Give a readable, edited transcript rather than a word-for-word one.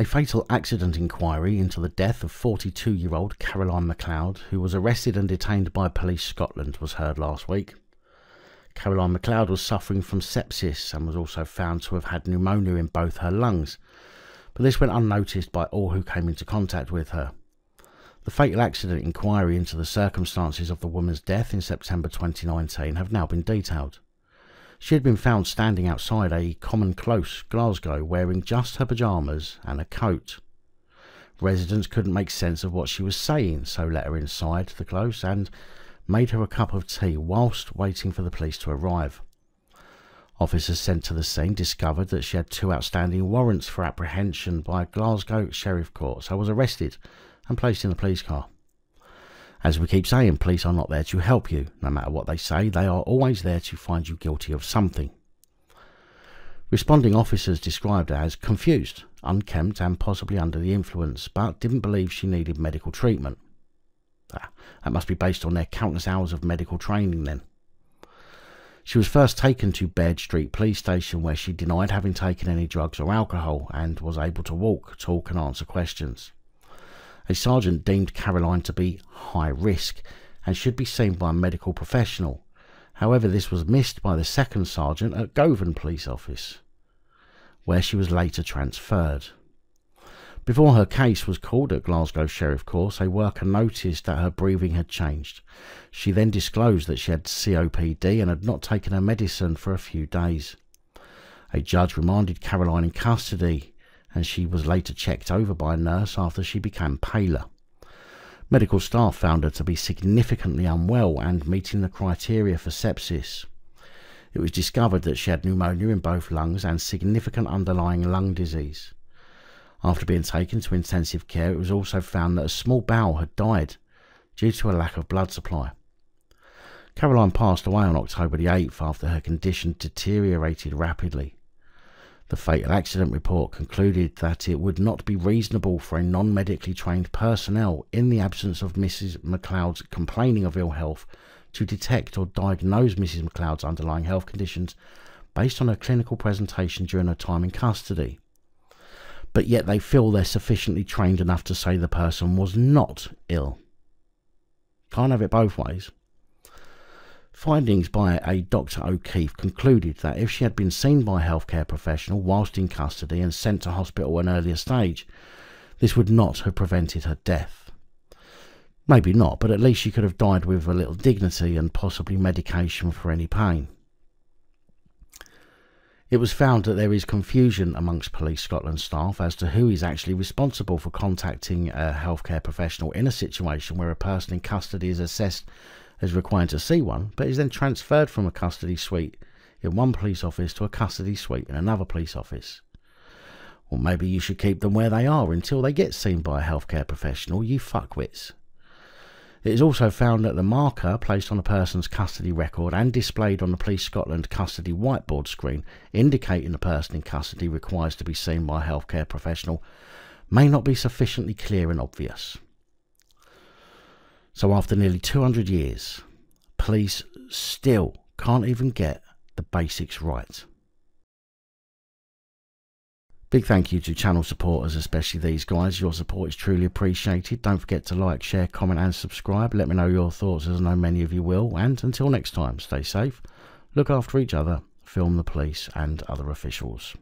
A fatal accident inquiry into the death of 42-year-old Caroline McLeod, who was arrested and detained by Police Scotland, was heard last week. Caroline McLeod was suffering from sepsis and was also found to have had pneumonia in both her lungs, but this went unnoticed by all who came into contact with her. The fatal accident inquiry into the circumstances of the woman's death in September 2019 have now been detailed. She had been found standing outside a common close, Glasgow, wearing just her pyjamas and a coat. Residents couldn't make sense of what she was saying, so let her inside the close and made her a cup of tea whilst waiting for the police to arrive. Officers sent to the scene discovered that she had 2 outstanding warrants for apprehension by Glasgow Sheriff Court, so was arrested and placed in a police car. As we keep saying, police are not there to help you. No matter what they say, they are always there to find you guilty of something. Responding officers described her as confused, unkempt and possibly under the influence, but didn't believe she needed medical treatment. That must be based on their countless hours of medical training then. She was first taken to Baird Street Police Station, where she denied having taken any drugs or alcohol and was able to walk, talk and answer questions. A sergeant deemed Caroline to be high risk and should be seen by a medical professional. However, this was missed by the second sergeant at Govan Police Office, where she was later transferred. Before her case was called at Glasgow Sheriff Court, a worker noticed that her breathing had changed. She then disclosed that she had COPD and had not taken her medicine for a few days. A judge remanded Caroline in custody, and she was later checked over by a nurse after she became paler. Medical staff found her to be significantly unwell and meeting the criteria for sepsis. It was discovered that she had pneumonia in both lungs and significant underlying lung disease. After being taken to intensive care, it was also found that a small bowel had died due to a lack of blood supply. Caroline passed away on October the 8th after her condition deteriorated rapidly. The fatal accident report concluded that it would not be reasonable for a non-medically trained personnel, in the absence of Mrs. McLeod's complaining of ill health, to detect or diagnose Mrs. McLeod's underlying health conditions based on her clinical presentation during her time in custody. But yet they feel they're sufficiently trained enough to say the person was not ill. Can't have it both ways. Findings by a Dr. O'Keefe concluded that if she had been seen by a healthcare professional whilst in custody and sent to hospital at an earlier stage, this would not have prevented her death. Maybe not, but at least she could have died with a little dignity and possibly medication for any pain. It was found that there is confusion amongst Police Scotland staff as to who is actually responsible for contacting a healthcare professional in a situation where a person in custody is assessed as required to see one, but is then transferred from a custody suite in one police office to a custody suite in another police office. Or maybe you should keep them where they are until they get seen by a healthcare professional, you fuckwits. It is also found that the marker placed on a person's custody record and displayed on the Police Scotland custody whiteboard screen indicating the person in custody requires to be seen by a healthcare professional may not be sufficiently clear and obvious. So after nearly 200 years, police still can't even get the basics right. Big thank you to channel supporters, especially these guys. Your support is truly appreciated. Don't forget to like, share, comment and subscribe. Let me know your thoughts, as I know many of you will. And until next time, stay safe, look after each other, film the police and other officials.